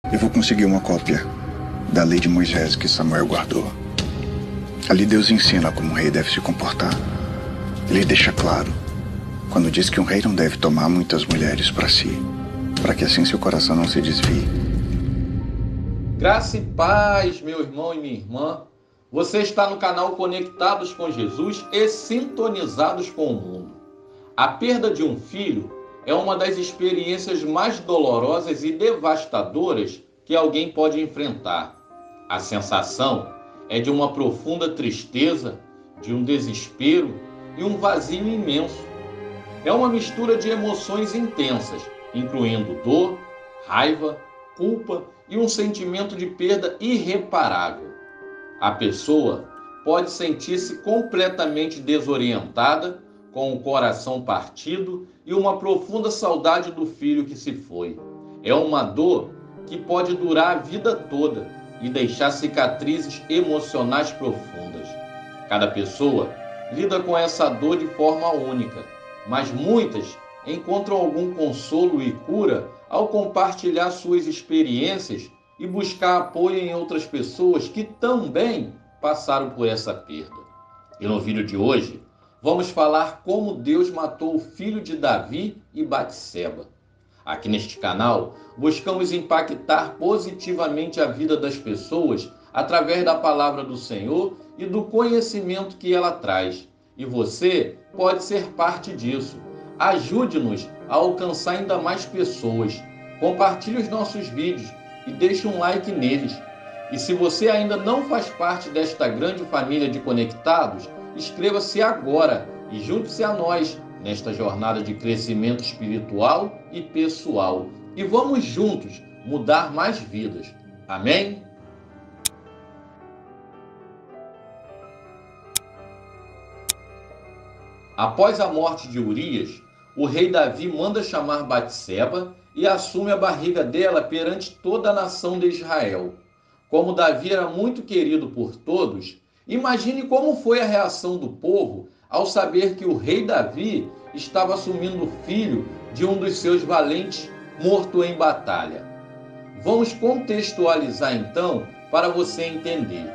Eu vou conseguir uma cópia da lei de Moisés que Samuel guardou. Ali Deus ensina como um rei deve se comportar. Ele deixa claro quando diz que um rei não deve tomar muitas mulheres para si, para que assim seu coração não se desvie. Graça e paz, meu irmão e minha irmã. Você está no canal Conectados com Jesus e Sintonizados com o Mundo. A perda de um filho é uma das experiências mais dolorosas e devastadoras que alguém pode enfrentar. A sensação é de uma profunda tristeza, de um desespero e um vazio imenso. É uma mistura de emoções intensas, incluindo dor, raiva, culpa e um sentimento de perda irreparável. A pessoa pode sentir-se completamente desorientada, com o coração partido e uma profunda saudade do filho que se foi. É uma dor que pode durar a vida toda e deixar cicatrizes emocionais profundas. Cada pessoa lida com essa dor de forma única, mas muitas encontram algum consolo e cura ao compartilhar suas experiências e buscar apoio em outras pessoas que também passaram por essa perda. E no vídeo de hoje, vamos falar como Deus matou o filho de Davi e Batseba. Aqui neste canal, buscamos impactar positivamente a vida das pessoas através da palavra do Senhor e do conhecimento que ela traz. E você pode ser parte disso. Ajude-nos a alcançar ainda mais pessoas. Compartilhe os nossos vídeos e deixe um like neles. E se você ainda não faz parte desta grande família de conectados, inscreva-se agora e junte-se a nós nesta jornada de crescimento espiritual e pessoal. E vamos juntos mudar mais vidas. Amém? Após a morte de Urias, o rei Davi manda chamar Batseba e assume a barriga dela perante toda a nação de Israel. Como Davi era muito querido por todos, imagine como foi a reação do povo ao saber que o rei Davi estava assumindo o filho de um dos seus valentes morto em batalha. Vamos contextualizar então para você entender.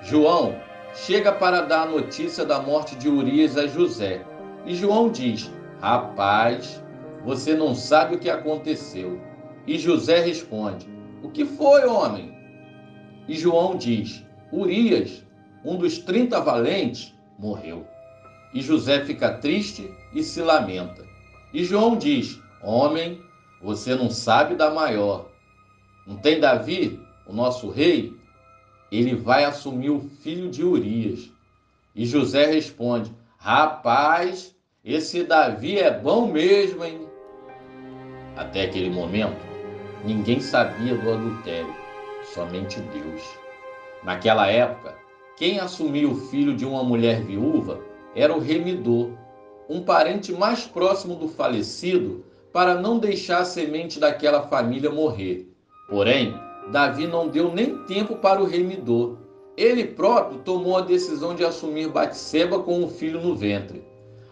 João chega para dar a notícia da morte de Urias a José. E João diz: "Rapaz, você não sabe o que aconteceu." E José responde: "O que foi, homem?" E João diz: "Urias, um dos 30 valentes, morreu." E José fica triste e se lamenta. E João diz: "Homem, você não sabe da maior. Não tem Davi, o nosso rei? Ele vai assumir o filho de Urias." E José responde: "Rapaz, esse Davi é bom mesmo, hein?" Até aquele momento, ninguém sabia do adultério, somente Deus. Naquela época, quem assumia o filho de uma mulher viúva era o remidor, um parente mais próximo do falecido, para não deixar a semente daquela família morrer. Porém, Davi não deu nem tempo para o remidor. Ele próprio tomou a decisão de assumir Batseba com o filho no ventre.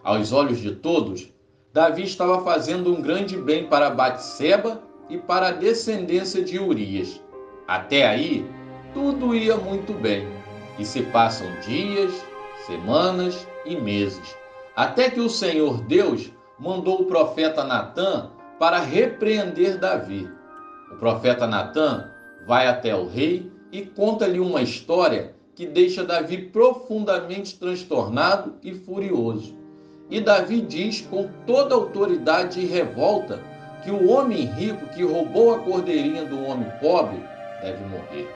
Aos olhos de todos, Davi estava fazendo um grande bem para Batseba e para a descendência de Urias. Até aí, tudo ia muito bem. E se passam dias, semanas e meses, até que o Senhor Deus mandou o profeta Natã para repreender Davi. O profeta Natã vai até o rei e conta-lhe uma história que deixa Davi profundamente transtornado e furioso. E Davi diz com toda autoridade e revolta que o homem rico que roubou a cordeirinha do homem pobre deve morrer.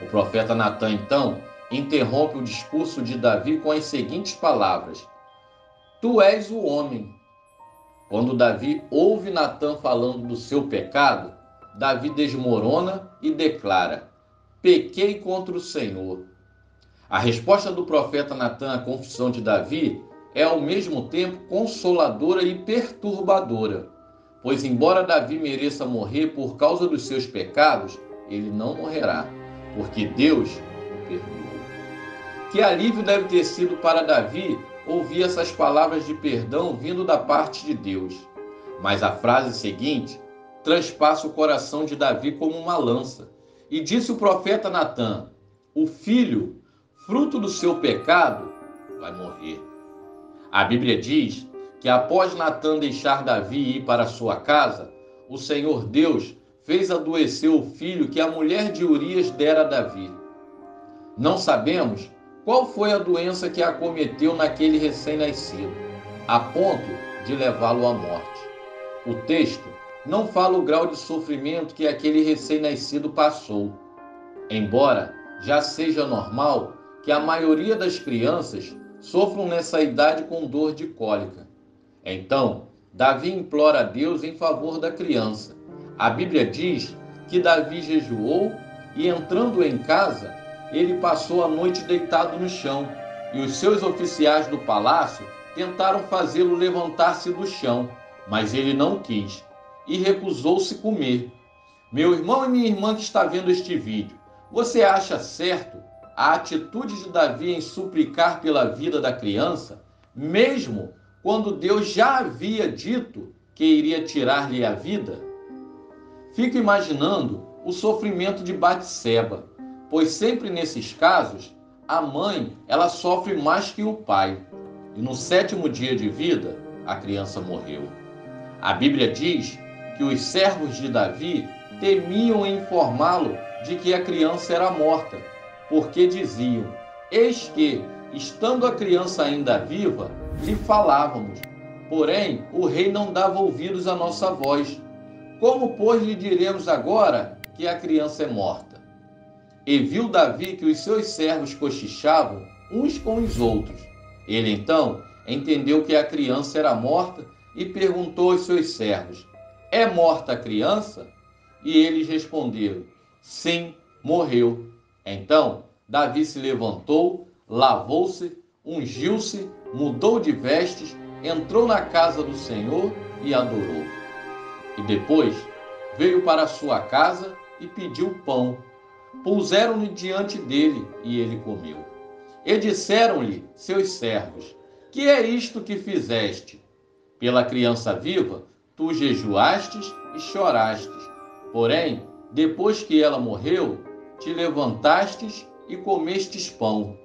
O profeta Natã, então, interrompe o discurso de Davi com as seguintes palavras: "Tu és o homem." Quando Davi ouve Natã falando do seu pecado, Davi desmorona e declara: "Pequei contra o Senhor." A resposta do profeta Natã à confissão de Davi é ao mesmo tempo consoladora e perturbadora, pois embora Davi mereça morrer por causa dos seus pecados, ele não morrerá, porque Deus o perdoou. Que alívio deve ter sido para Davi ouvir essas palavras de perdão vindo da parte de Deus. Mas a frase seguinte transpassa o coração de Davi como uma lança. E disse o profeta Natã: o filho, fruto do seu pecado, vai morrer. A Bíblia diz que após Natã deixar Davi ir para sua casa, o Senhor Deus fez adoecer o filho que a mulher de Urias dera a Davi. Não sabemos qual foi a doença que acometeu naquele recém-nascido, a ponto de levá-lo à morte. O texto não fala o grau de sofrimento que aquele recém-nascido passou, embora já seja normal que a maioria das crianças sofram nessa idade com dor de cólica. Então, Davi implora a Deus em favor da criança. A Bíblia diz que Davi jejuou e, entrando em casa, ele passou a noite deitado no chão, e os seus oficiais do palácio tentaram fazê-lo levantar-se do chão, mas ele não quis e recusou-se comer. Meu irmão e minha irmã que está vendo este vídeo, você acha certo a atitude de Davi em suplicar pela vida da criança, mesmo quando Deus já havia dito que iria tirar-lhe a vida? Fico imaginando o sofrimento de Batseba, pois sempre nesses casos, a mãe ela sofre mais que o pai. E no 7º dia de vida, a criança morreu. A Bíblia diz que os servos de Davi temiam informá-lo de que a criança era morta, porque diziam: eis que, estando a criança ainda viva, lhe falávamos, porém o rei não dava ouvidos à nossa voz. Como, pois, lhe diremos agora que a criança é morta? E viu Davi que os seus servos cochichavam uns com os outros. Ele então entendeu que a criança era morta e perguntou aos seus servos: é morta a criança? E eles responderam: sim, morreu. Então Davi se levantou, lavou-se, ungiu-se, mudou de vestes, entrou na casa do Senhor e adorou. E depois veio para sua casa e pediu pão. Puseram-lhe diante dele e ele comeu. E disseram-lhe seus servos: que é isto que fizeste? Pela criança viva, tu jejuastes e chorastes. Porém, depois que ela morreu, te levantastes e comestes pão.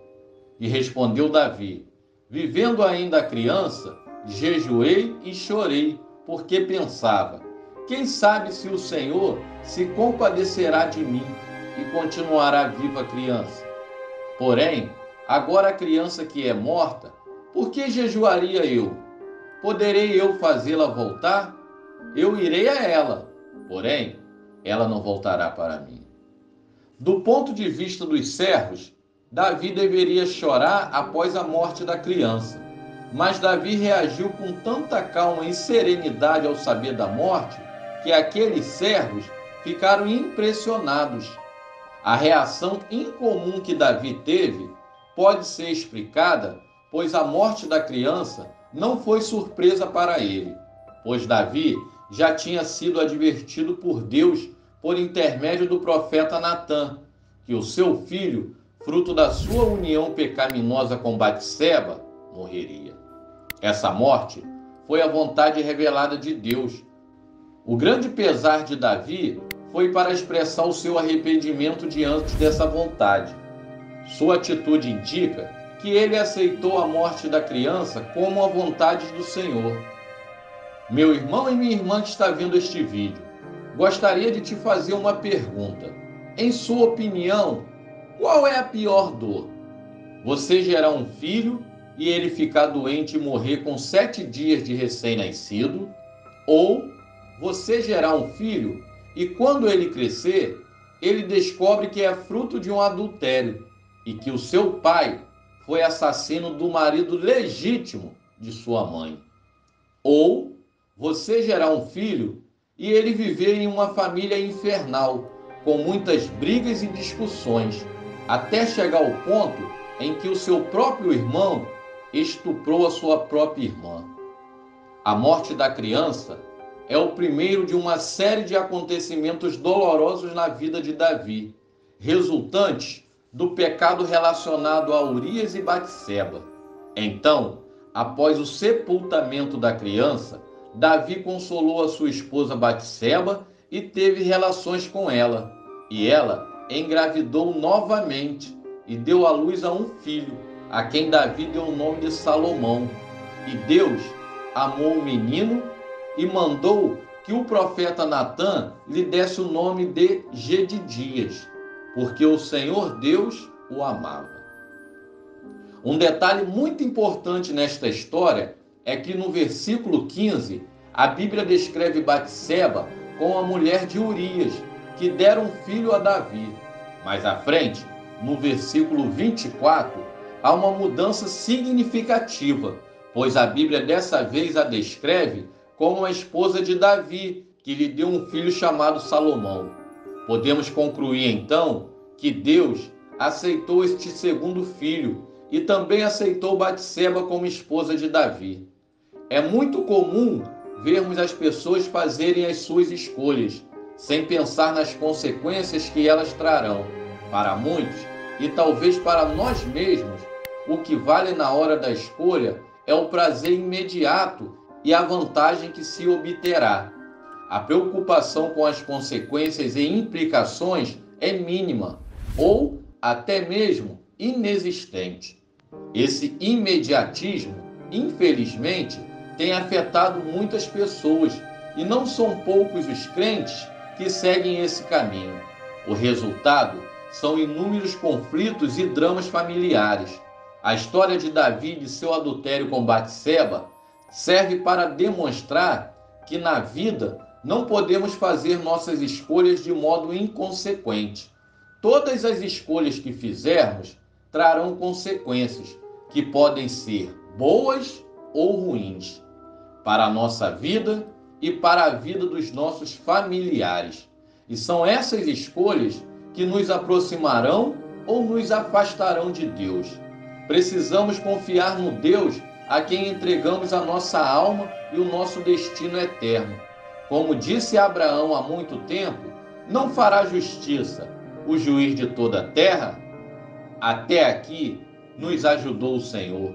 E respondeu Davi: vivendo ainda a criança, jejuei e chorei, porque pensava: quem sabe se o Senhor se compadecerá de mim e continuará viva a criança. Porém, agora a criança que é morta, por que jejuaria eu? Poderei eu fazê-la voltar? Eu irei a ela, porém, ela não voltará para mim. Do ponto de vista dos servos, Davi deveria chorar após a morte da criança. Mas Davi reagiu com tanta calma e serenidade ao saber da morte, que aqueles servos ficaram impressionados. A reação incomum que Davi teve pode ser explicada, pois a morte da criança não foi surpresa para ele, pois Davi já tinha sido advertido por Deus por intermédio do profeta Natã, que o seu filho, fruto da sua união pecaminosa com Batseba, morreria. Essa morte foi a vontade revelada de Deus. O grande pesar de Davi foi para expressar o seu arrependimento diante dessa vontade. Sua atitude indica que ele aceitou a morte da criança como a vontade do Senhor. Meu irmão e minha irmã que está vendo este vídeo, gostaria de te fazer uma pergunta. Em sua opinião, qual é a pior dor? Você gerar um filho e ele ficar doente e morrer com 7 dias de recém-nascido? Ou você gerar um filho e quando ele crescer, ele descobre que é fruto de um adultério e que o seu pai foi assassino do marido legítimo de sua mãe? Ou você gerar um filho e ele viver em uma família infernal, com muitas brigas e discussões, até chegar ao ponto em que o seu próprio irmão estuprou a sua própria irmã. A morte da criança é o primeiro de uma série de acontecimentos dolorosos na vida de Davi, resultantes do pecado relacionado a Urias e Batseba. Então, após o sepultamento da criança, Davi consolou a sua esposa Batseba e teve relações com ela. E ela engravidou novamente e deu à luz a um filho, a quem Davi deu o nome de Salomão. E Deus amou o menino e mandou que o profeta Natã lhe desse o nome de Gedidias, porque o Senhor Deus o amava. Um detalhe muito importante nesta história é que no versículo 15, a Bíblia descreve Batseba como a mulher de Urias, que dera um filho a Davi. Mais à frente, no versículo 24, há uma mudança significativa, pois a Bíblia dessa vez a descreve como a esposa de Davi, que lhe deu um filho chamado Salomão. Podemos concluir então que Deus aceitou este segundo filho e também aceitou Batseba como esposa de Davi. É muito comum vermos as pessoas fazerem as suas escolhas, sem pensar nas consequências que elas trarão. Para muitos, e talvez para nós mesmos, o que vale na hora da escolha é o prazer imediato e a vantagem que se obterá. A preocupação com as consequências e implicações é mínima, ou até mesmo inexistente. Esse imediatismo, infelizmente, tem afetado muitas pessoas, e não são poucos os crentes que seguem esse caminho. O resultado são inúmeros conflitos e dramas familiares. A história de Davi e de seu adultério com Batseba serve para demonstrar que na vida não podemos fazer nossas escolhas de modo inconsequente. Todas as escolhas que fizermos trarão consequências, que podem ser boas ou ruins, para a nossa vida e para a vida dos nossos familiares. E são essas escolhas que nos aproximarão ou nos afastarão de Deus. Precisamos confiar no Deus a quem entregamos a nossa alma e o nosso destino eterno. Como disse Abraão há muito tempo, não fará justiça o juiz de toda a terra? Até aqui nos ajudou o Senhor.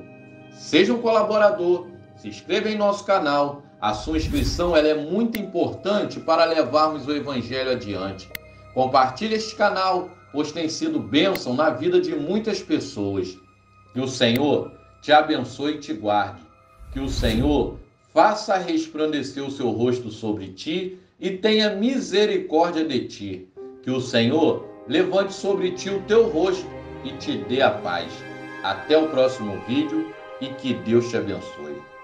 Seja um colaborador, se inscreva em nosso canal. A sua inscrição ela é muito importante para levarmos o Evangelho adiante. Compartilhe este canal, pois tem sido bênção na vida de muitas pessoas. Que o Senhor te abençoe e te guarde. Que o Senhor faça resplandecer o seu rosto sobre ti e tenha misericórdia de ti. Que o Senhor levante sobre ti o teu rosto e te dê a paz. Até o próximo vídeo e que Deus te abençoe.